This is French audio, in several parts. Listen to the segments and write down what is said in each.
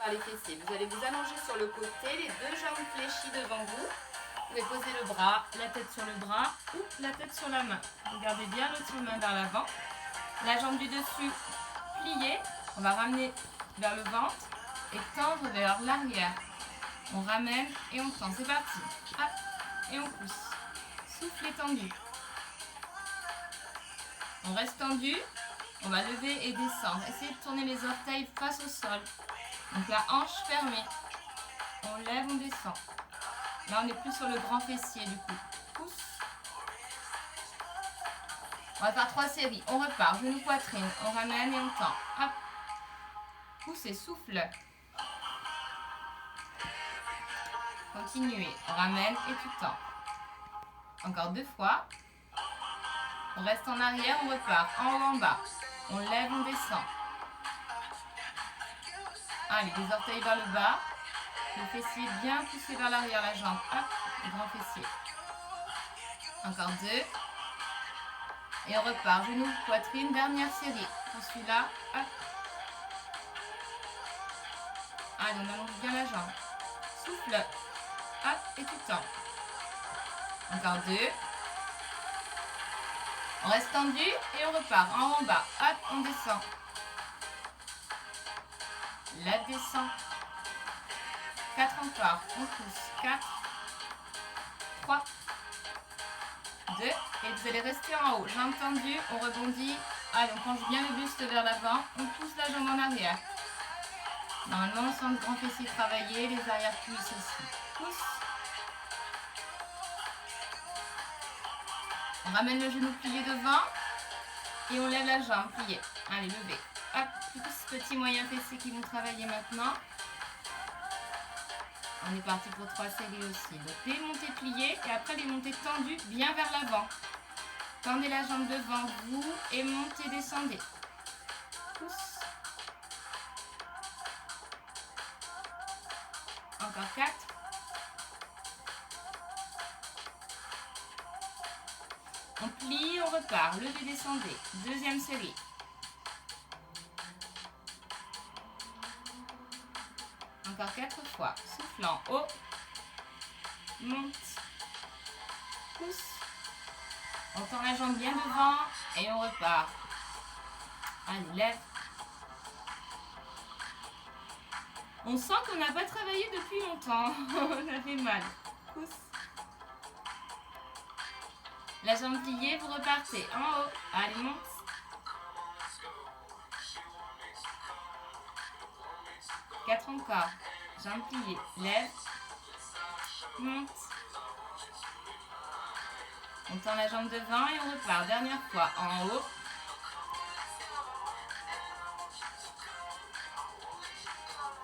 par les fessiers. Vous allez vous allonger sur le côté, les deux jambes fléchies devant vous. Vous pouvez poser le bras, la tête sur le bras ou la tête sur la main. Regardez bien l'autre main vers l'avant. La jambe du dessus pliée. On va ramener vers le ventre et tendre vers l'arrière. On ramène et on tend. C'est parti. Hop, et on pousse. Souffle étendu. On reste tendu. On va lever et descendre. Essayez de tourner les orteils face au sol. Donc la hanche fermée. On lève, on descend. Là, on n'est plus sur le grand fessier du coup. Pousse. On va faire 3 séries. On repart. Genou, poitrine. On ramène et on tend. Hop. Pousse et souffle. Continuez. On ramène et tu tends. Encore 2 fois. On reste en arrière, on repart. En haut, en bas. On lève, on descend. Allez, les orteils vers le bas. Le fessier bien poussé vers l'arrière, la jambe. Hop, le grand fessier. Encore 2. Et on repart. Genou, poitrine, dernière série. Pour celui-là, hop. Allez, on allonge bien la jambe. Souffle. Hop, et tu tends. Encore 2. On reste tendu et on repart. En haut, en bas. Hop, on descend. La descend. 4 encore. On pousse. 4. 3. 2. Et vous allez rester en haut. Jambes tendues. On rebondit. Allez, on penche bien le buste vers l'avant. On pousse la jambe en arrière. Normalement, on sent le grand fessier travailler. Les arrière-cuisses aussi. Pousse. On ramène le genou plié devant. Et on lève la jambe pliée. Allez, levez. Hop, tous petits moyens fessiers qui vont travailler maintenant. On est parti pour 3 séries aussi. Donc les montées pliées et après les montées tendues bien vers l'avant. Tendez la jambe devant vous et montez, descendez. Pousse. Encore 4. On plie, on repart. Levez, descendez. Deuxième série. Encore 4 fois. Soufflant. Haut. Monte. Pousse. On tend la jambe bien devant et on repart. Allez, lève. On sent qu'on n'a pas travaillé depuis longtemps. On a fait mal. Pousse. La jambe pliée, vous repartez. En haut. Allez, monte. Quatre encore. Jambe pliée. Lève. Monte. On tend la jambe devant et on repart. Dernière fois. En haut.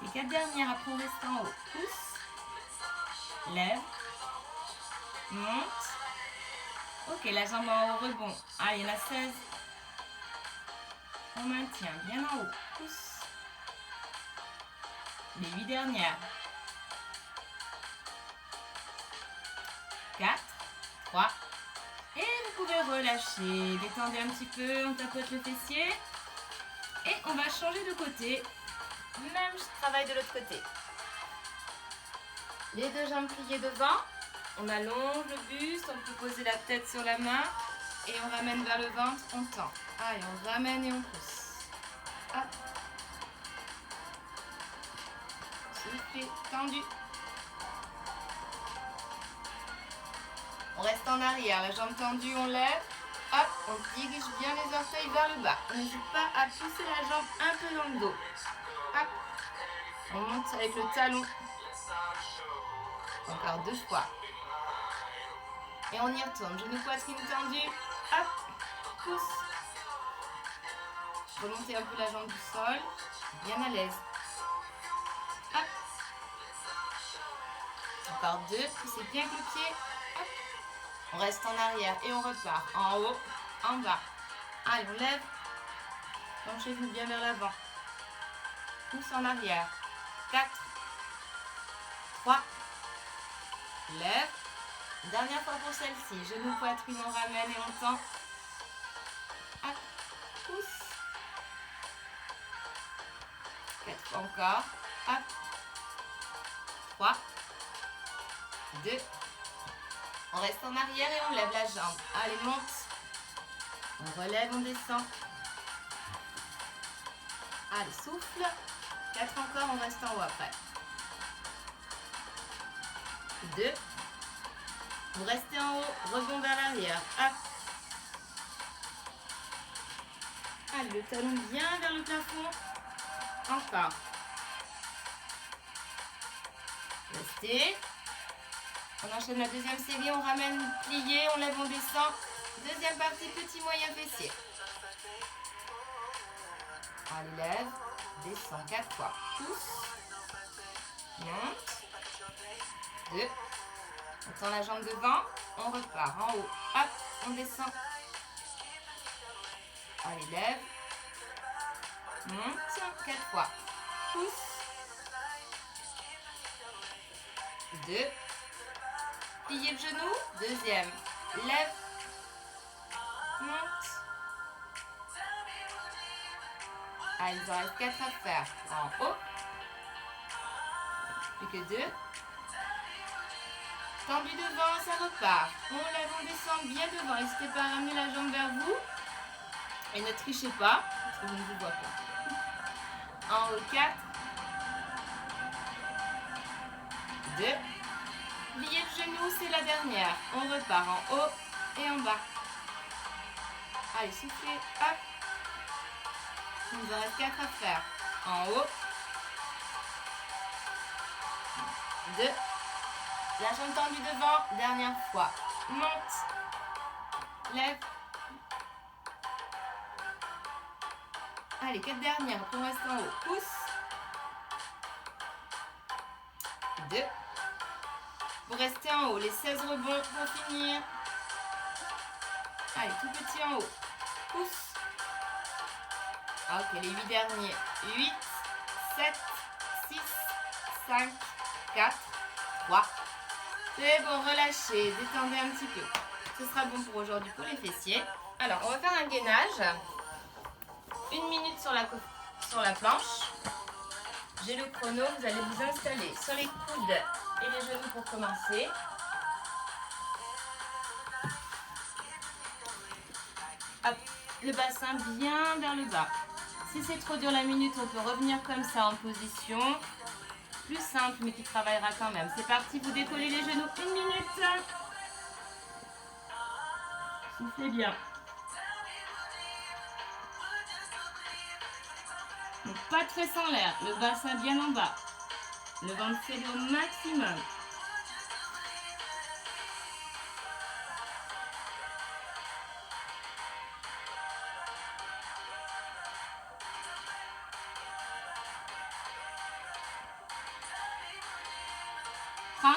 Les 4 dernières, après on reste en haut. Pousse. Lève. Monte. Ok, la jambe en haut, rebond. Allez, il y en a 16. On maintient bien en haut. Pousse. Les 8 dernières. 4, 3. Et vous pouvez relâcher. Détendez un petit peu, on tapote le fessier. Et on va changer de côté. Même travail de l'autre côté. Les 2 jambes pliées devant. On allonge le buste, on peut poser la tête sur la main. Et on ramène vers le ventre, on tend. Allez, on ramène et on pousse. Hop. Soufflez, tendu. On reste en arrière, la jambe tendue, on lève. Hop, on dirige bien les orteils vers le bas. On n'hésite pas à pousser la jambe un peu dans le dos. Hop. On monte avec le talon. Encore 2 fois. Et on y retourne. Genou, poitrine tendue. Hop. Pousse. Remontez un peu la jambe du sol. Bien à l'aise. Hop. Encore 2. Poussez bien avec le pied. Hop. On reste en arrière et on repart. En haut, en bas. Allez, on lève. Penchez-vous bien vers l'avant. Pousse en arrière. 4. 3. Lève. Dernière fois pour celle-ci. Genou, poitrine, on ramène et on tend. Hop. Pousse. 4 fois encore. hop. 3, 2. On reste en arrière et on lève la jambe. Allez, monte. On relève, on descend. Allez, souffle. 4 encore, on reste en haut après. 2. Vous restez en haut, rebond vers l'arrière. Hop. Allez, le talon bien vers le plafond. Encore. Restez. On enchaîne la deuxième série, on ramène plié, on lève, on descend. Deuxième partie, petit moyen fessier. Allez, lève, descend 4 fois. Pousse. Monte. 2. On tend la jambe devant, on repart en haut. Hop, on descend. Allez, lève. Monte. 4 fois. Pousse. 2. Pliez le genou. Deuxième. Lève. Monte. Allez, il en reste 4 à faire. En haut. Plus que 2. Tendu devant, ça repart. On lève, on descend bien devant. N'hésitez pas à ramener la jambe vers vous. Et ne trichez pas, parce que je ne vous vois pas. En haut, 4. 2. Pliez le genou, c'est la dernière. On repart en haut et en bas. Allez, soufflez. Hop. Il nous en reste 4 à faire. En haut. 2. La jambe tendue devant, dernière fois. Monte. Lève. Allez, 4 dernières, après on reste en haut. Pousse. 2. Vous restez en haut, les 16 rebonds pour finir. Allez, tout petit en haut. Pousse. Ok, les 8 derniers. 8, 7, 6, 5, 4, 3. C'est bon, relâchez, détendez un petit peu. Ce sera bon pour aujourd'hui pour les fessiers. Alors, on va faire un gainage. 1 minute sur la planche. J'ai le chrono, vous allez vous installer sur les coudes et les genoux pour commencer. Hop, le bassin bien vers le bas. Si c'est trop dur la minute, on peut revenir comme ça en position. Plus simple, mais qui travaillera quand même. C'est parti, vous décollez les genoux. 1 minute. Soufflez bien. Donc, pas de fesses en l'air. Le bassin bien en bas. Le ventre serré au maximum.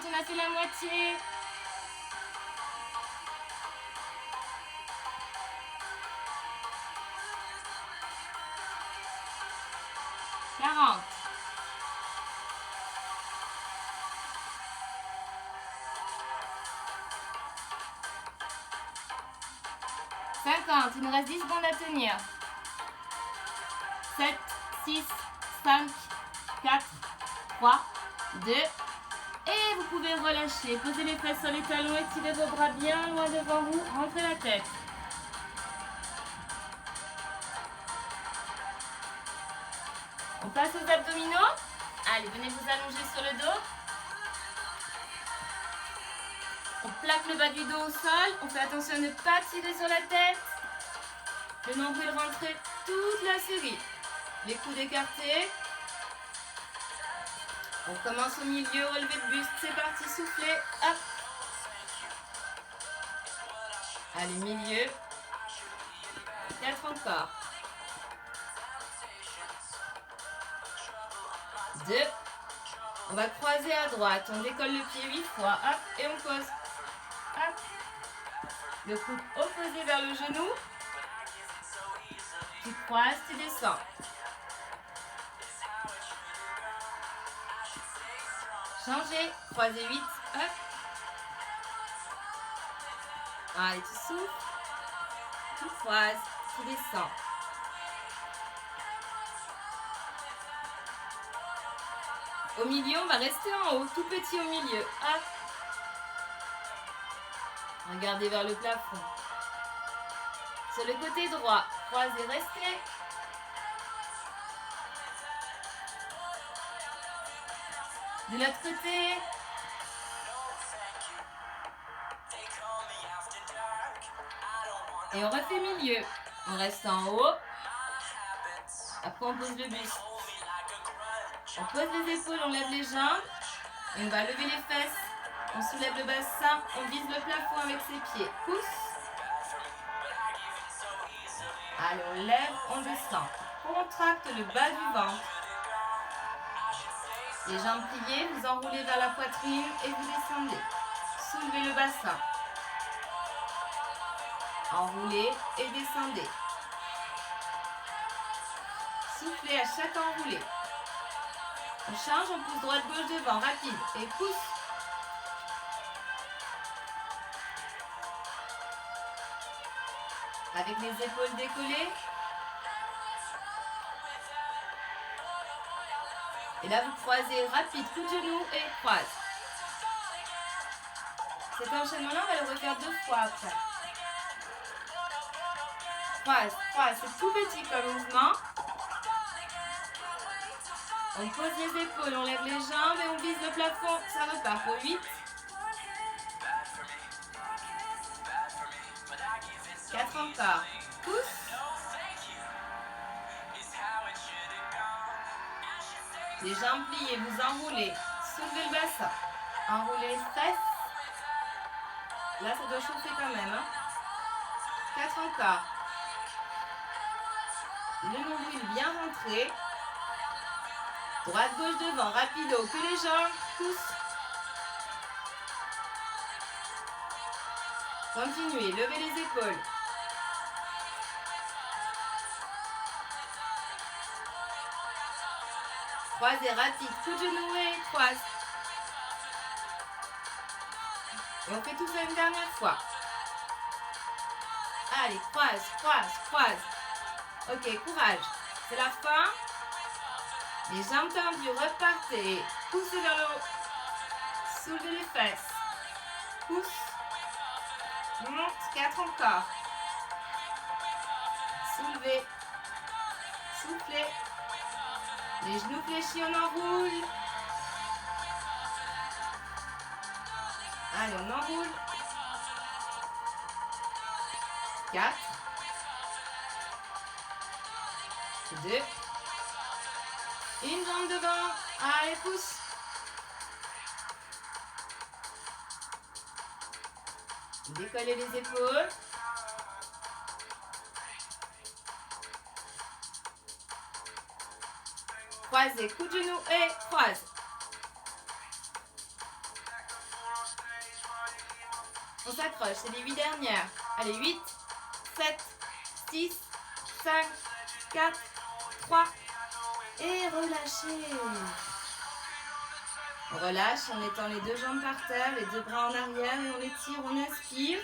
On a fait la moitié. Quarante. 50. Il nous reste 10 secondes à tenir. 7, 6, 5, 4, 3, 2. Et vous pouvez relâcher. Posez les fesses sur les talons, étirez vos bras bien loin devant vous. Rentrez la tête. On passe aux abdominaux. Allez, venez vous allonger sur le dos. On plaque le bas du dos au sol. On fait attention à ne pas tirer sur la tête. Le nombril rentré toute la série. Les coudes écartés. On commence au milieu, relevé de buste. C'est parti, soufflez. Hop. Allez, milieu. 4 encore. 2. On va croiser à droite. On décolle le pied 8 fois. Hop. Et on pose. Hop. Le coude opposé vers le genou. Tu croises, tu descends. Changez. Croisez 8. Hop. Allez, tu souffles. Tu croises, tu descends. Au milieu, on va rester en haut, tout petit au milieu. Hop. Regardez vers le plafond. Sur le côté droit, croisez, restez. De l'autre côté. Et on refait milieu. On reste en haut. Après, on pose le buste. On pose les épaules, on lève les jambes. Et on va lever les fesses. On soulève le bassin. On vise le plafond avec ses pieds. Pousse. Allez, on lève, on descend. Contracte le bas du ventre. Les jambes pliées, vous enroulez vers la poitrine et vous descendez. Soulevez le bassin. Enroulez et descendez. Soufflez à chaque enroulé. On change, on pousse droite-gauche devant, rapide. Et pousse. Avec les épaules décollées. Et là, vous croisez rapide, coup de genou et croise. Cet enchaînement-là, on va le refaire 2 fois après. Croise, croise, c'est tout petit comme mouvement. On pose les épaules, on lève les jambes et on vise le plafond. Ça repart pour 8. 4 encore. Pousse. Les jambes pliées, vous enroulez. Soulevez le bassin. Enroulez les fesses. Là, ça doit chauffer quand même. 4 encore. Le nombril bien rentré. Droite-gauche devant, rapido. Que les jambes poussent. Continuez, levez les épaules. Croisez rapide, coup de genou et croise. Et on fait tout ça une dernière fois. Allez, croise, croise, croise. Ok, courage. C'est la fin. Les jambes tendues, repartez. Poussez vers le haut. Soulevez les fesses. Pousse. Monte, 4 encore. Soulevez. Soufflez. Les genoux fléchis, on enroule. Allez, on enroule. 4. 2. Une jambe devant. Allez, pousse. Décollez les épaules. Croisez, coup de genou et croise. On s'accroche, c'est les 8 dernières. Allez, 8, 7, 6, 5, 4, 3 et relâchez. On relâche en mettant les 2 jambes par terre, les 2 bras en arrière et on étire, on inspire.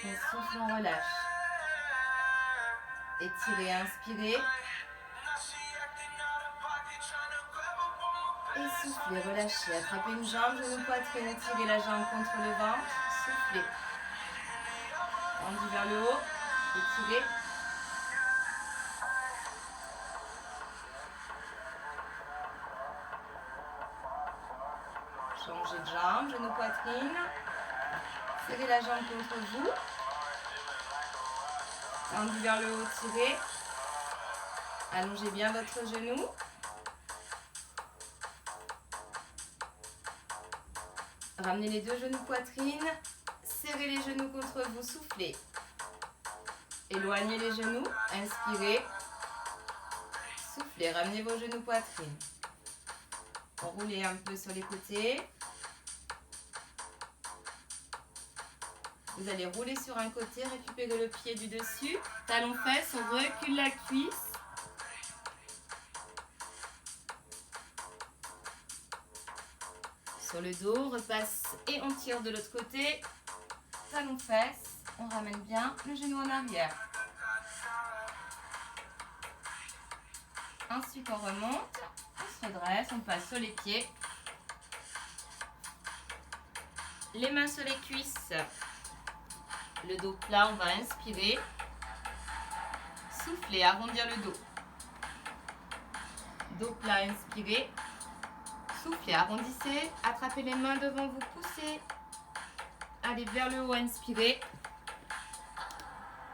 On souffle, on relâche. Étirez, inspirez. Et soufflez, relâchez. Attrapez une jambe, genou, poitrine, étirez la jambe contre le ventre. Soufflez. Tendu vers le haut. Étirez. Changez de jambe, genou, poitrine. Serrez la jambe contre vous. Tendu vers le haut, tirez. Allongez bien votre genou. Ramenez les 2 genoux poitrine. Serrez les genoux contre vous, soufflez. Éloignez les genoux, inspirez. Soufflez, ramenez vos genoux poitrine. Roulez un peu sur les côtés. Vous allez rouler sur un côté, récupérer le pied du dessus. Talon fesses, on recule la cuisse. Sur le dos, on repasse et on tire de l'autre côté. Talon fesses, on ramène bien le genou en arrière. Ensuite, on remonte, on se redresse, on passe sur les pieds. Les mains sur les cuisses. Le dos plat, on va inspirer. Souffler, arrondir le dos. Dos plat, inspirez. Soufflez, arrondissez. Attrapez les mains devant vous, poussez. Allez vers le haut, inspirez.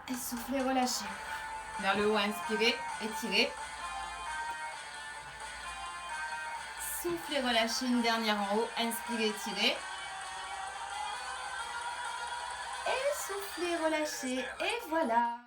Et soufflez, relâchez. Vers le haut, inspirez, étirez. Soufflez, relâchez, une dernière en haut, inspirez, étirez. Et soufflez, relâchez, et voilà.